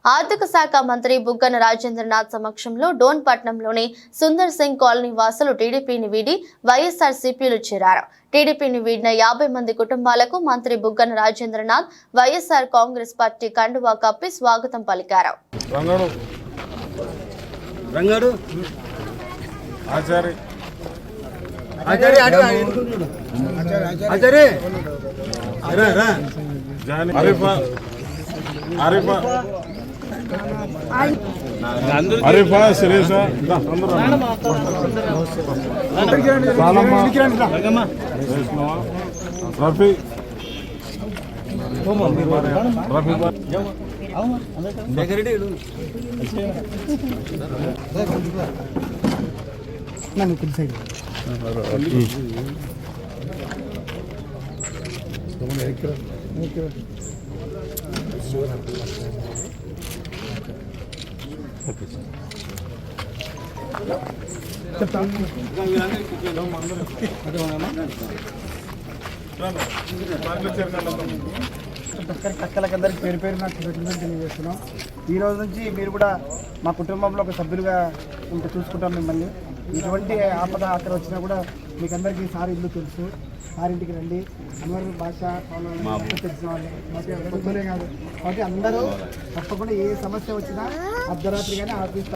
ఆర్థిక శాఖ మంత్రి బుగ్గన రాజేంద్రనాథ్ సమక్షంలో డోన్ పట్నంలోని సుందర్ సింగ్ కాలనీ వాసులు టీడీపీని వీడి వైఎస్ఆర్సీపీలో చేరారు. టీడీపీని వీడిన 50 మంది కుటుంబాలకు మంత్రి బుగ్గన రాజేంద్రనాథ్ వైఎస్ఆర్ కాంగ్రెస్ పార్టీ కండువా కప్పి స్వాగతం పలికారు. అరిఫా శిరీష రఫీ అక్కలకందరికి పేరు పేరు నాకు తెలియజేస్తున్నాం. ఈ రోజు నుంచి మీరు కూడా మా కుటుంబంలో ఒక సభ్యులుగా చూసుకుంటాం. మిమ్మల్ని ఎటువంటి ఆపద అక్కడ వచ్చినా కూడా మీకు అందరికీ సార్ ఇల్లు తెలుసు, సారింటికి రండి. అందరూ భాష తెలిసిన వాళ్ళు కాదు. కాబట్టి అందరూ తప్పకుండా ఏ సమస్య వచ్చినా అర్ధరాత్రి కానీ ఆఫీస్